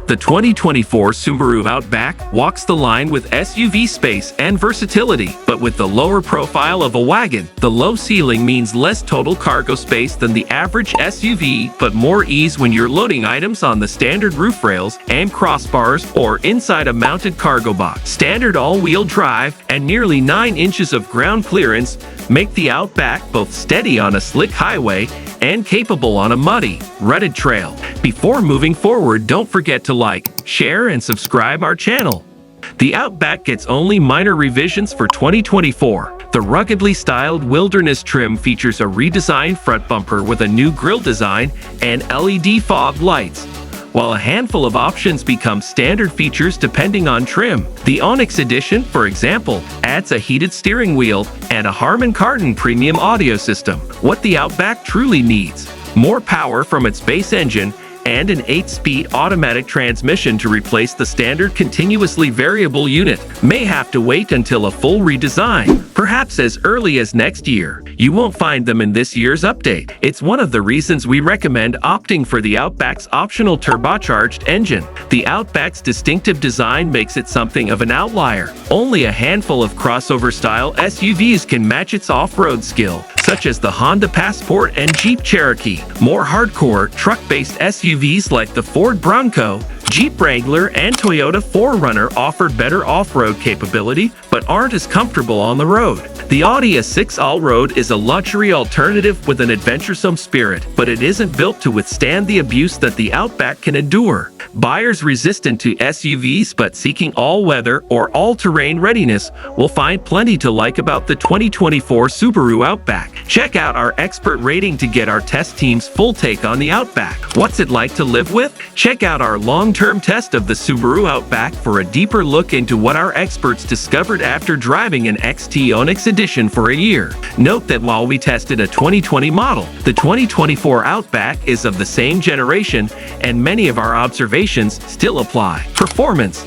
The 2024 Subaru Outback walks the line with SUV space and versatility, but with the lower profile of a wagon. The low ceiling means less total cargo space than the average SUV, but more ease when you're loading items on the standard roof rails and crossbars or inside a mounted cargo box. Standard all-wheel drive and nearly 9 inches of ground clearance make the Outback both steady on a slick highway and capable on a muddy, rutted trail. Before moving forward, don't forget to like, share, and subscribe our channel. The Outback gets only minor revisions for 2024. The ruggedly styled wilderness trim features a redesigned front bumper with a new grille design and LED fog lights, while a handful of options become standard features depending on trim. The Onyx Edition, for example, adds a heated steering wheel and a Harman Kardon premium audio system. What the Outback truly needs: more power from its base engine and an 8-speed automatic transmission to replace the standard continuously variable unit. May have to wait until a full redesign, perhaps as early as next year. You won't find them in this year's update. It's one of the reasons we recommend opting for the Outback's optional turbocharged engine. The Outback's distinctive design makes it something of an outlier. Only a handful of crossover-style SUVs can match its off-road skill, such as the Honda Passport and Jeep Cherokee. More hardcore, truck-based SUVs like the Ford Bronco, Jeep Wrangler, and Toyota 4Runner offer better off-road capability, but aren't as comfortable on the road. The Audi A6 Allroad is a luxury alternative with an adventuresome spirit, but it isn't built to withstand the abuse that the Outback can endure. Buyers resistant to SUVs but seeking all-weather or all-terrain readiness will find plenty to like about the 2024 Subaru Outback. Check out our expert rating to get our test team's full take on the Outback. What's it like to live with? Check out our long-term test of the Subaru Outback for a deeper look into what our experts discovered after driving an XT Onyx Edition for a year. Note that while we tested a 2020 model, the 2024 Outback is of the same generation, and many of our observations still apply. Performance.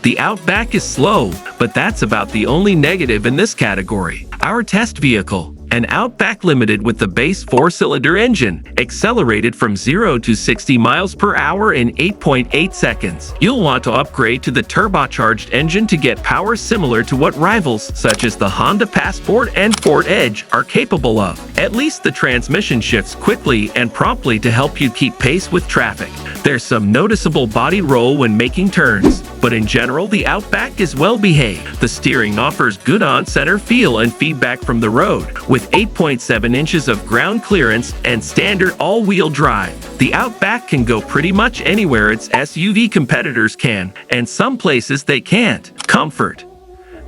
The Outback is slow, but that's about the only negative in this category. Our test vehicle, an Outback Limited with the base 4-cylinder engine, accelerated from 0 to 60 miles per hour in 8.8 seconds. You'll want to upgrade to the turbocharged engine to get power similar to what rivals such as the Honda Passport and Ford Edge are capable of. At least the transmission shifts quickly and promptly to help you keep pace with traffic. There's some noticeable body roll when making turns, but in general, the Outback is well behaved. The steering offers good on-center feel and feedback from the road. With 8.7 inches of ground clearance and standard all-wheel drive, the Outback can go pretty much anywhere its SUV competitors can, and some places they can't. Comfort.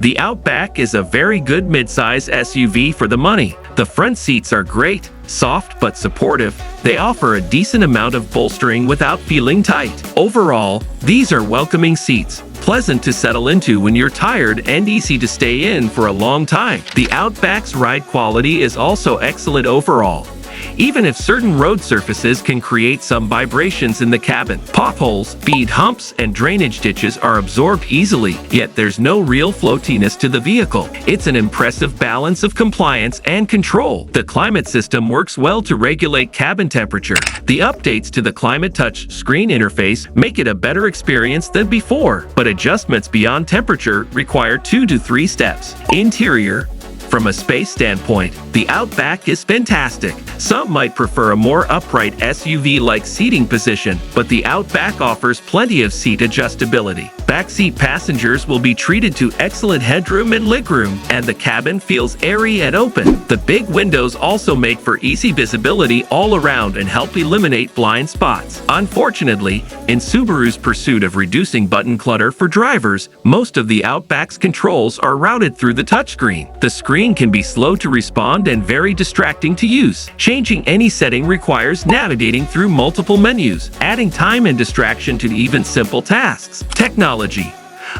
The Outback is a very good midsize SUV for the money. The front seats are great, soft but supportive. They offer a decent amount of bolstering without feeling tight. Overall, these are welcoming seats, pleasant to settle into when you're tired and easy to stay in for a long time. The Outback's ride quality is also excellent overall, even if certain road surfaces can create some vibrations in the cabin. Potholes, speed humps, and drainage ditches are absorbed easily, yet there's no real floatiness to the vehicle. It's an impressive balance of compliance and control. The climate system works well to regulate cabin temperature. The updates to the Climate Touch screen interface make it a better experience than before, but adjustments beyond temperature require 2 to 3 steps. Interior. From a space standpoint, the Outback is fantastic. Some might prefer a more upright SUV-like seating position, but the Outback offers plenty of seat adjustability. Backseat passengers will be treated to excellent headroom and legroom, and the cabin feels airy and open. The big windows also make for easy visibility all around and help eliminate blind spots. Unfortunately, in Subaru's pursuit of reducing button clutter for drivers, most of the Outback's controls are routed through the touchscreen. The screen can be slow to respond and very distracting to use. Changing any setting requires navigating through multiple menus, adding time and distraction to even simple tasks. Technology.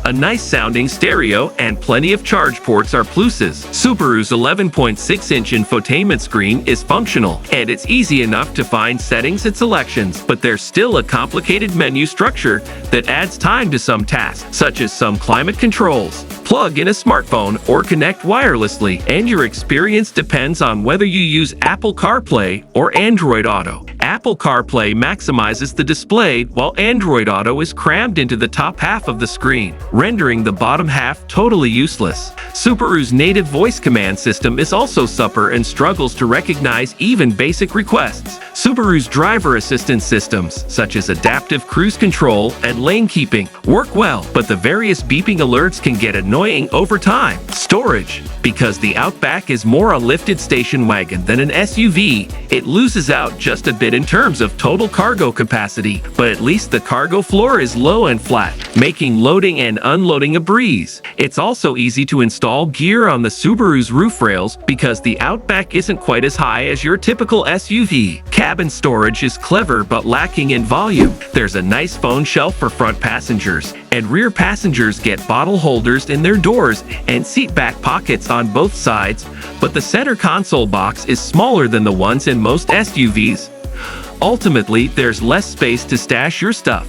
A nice-sounding stereo and plenty of charge ports are pluses. Subaru's 11.6-inch infotainment screen is functional, and it's easy enough to find settings and selections, but there's still a complicated menu structure that adds time to some tasks, such as some climate controls. Plug in a smartphone or connect wirelessly, and your experience depends on whether you use Apple CarPlay or Android Auto. Apple CarPlay maximizes the display while Android Auto is crammed into the top half of the screen, rendering the bottom half totally useless. Subaru's native voice command system is also supper and struggles to recognize even basic requests. Subaru's driver assistance systems, such as adaptive cruise control and lane keeping, work well, but the various beeping alerts can get annoying over time. Storage. Because the Outback is more a lifted station wagon than an SUV, it loses out just a bit in terms of total cargo capacity, but at least the cargo floor is low and flat, making loading and unloading a breeze. It's also easy to install gear on the Subaru's roof rails because the Outback isn't quite as high as your typical SUV. Cabin storage is clever but lacking in volume. There's a nice phone shelf for front passengers, and rear passengers get bottle holders in their doors and seat back pockets on both sides, but the center console box is smaller than the ones in most SUVs. Ultimately, there's less space to stash your stuff.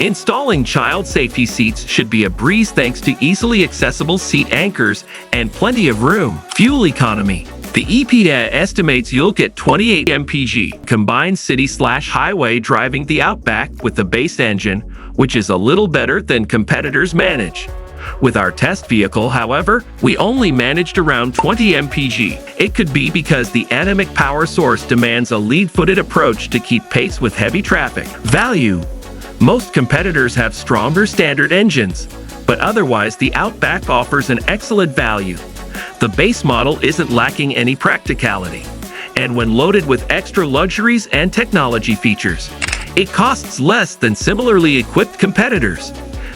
Installing child safety seats should be a breeze thanks to easily accessible seat anchors and plenty of room. Fuel economy. The EPA estimates you'll get 28 mpg combined city/highway driving the Outback with the base engine, which is a little better than competitors manage. With our test vehicle, however, we only managed around 20 mpg. It could be because the anemic power source demands a lead-footed approach to keep pace with heavy traffic. Value. Most competitors have stronger standard engines, but otherwise the Outback offers an excellent value. The base model isn't lacking any practicality, and when loaded with extra luxuries and technology features, it costs less than similarly equipped competitors.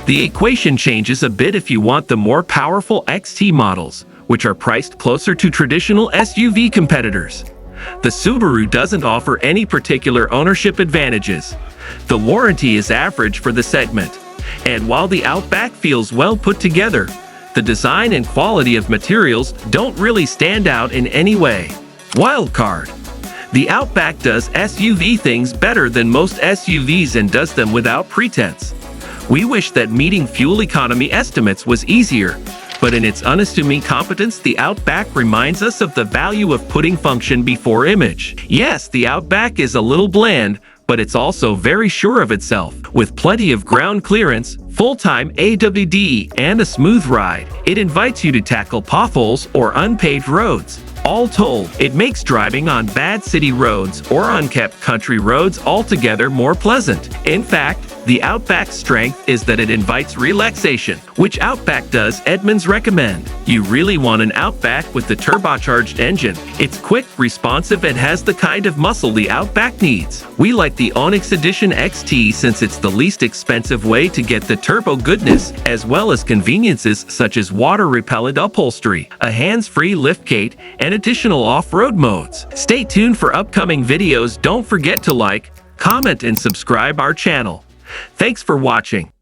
The equation changes a bit if you want the more powerful XT models, which are priced closer to traditional SUV competitors. The Subaru doesn't offer any particular ownership advantages. The warranty is average for the segment, and while the Outback feels well put together, the design and quality of materials don't really stand out in any way. Wildcard. The Outback does SUV things better than most SUVs and does them without pretense. We wish that meeting fuel economy estimates was easier, but in its unassuming competence, the Outback reminds us of the value of putting function before image. Yes, the Outback is a little bland, but it's also very sure of itself. With plenty of ground clearance, full-time AWD, and a smooth ride, it invites you to tackle potholes or unpaved roads. All told, it makes driving on bad city roads or unkept country roads altogether more pleasant. In fact, the Outback's strength is that it invites relaxation, which Outback does Edmunds recommend. You really want an Outback with the turbocharged engine. It's quick, responsive, and has the kind of muscle the Outback needs. We like the Onyx Edition XT since it's the least expensive way to get the turbo goodness, as well as conveniences such as water-repellent upholstery, a hands-free liftgate, and additional off-road modes. Stay tuned for upcoming videos. Don't forget to like, comment, and subscribe our channel. Thanks for watching.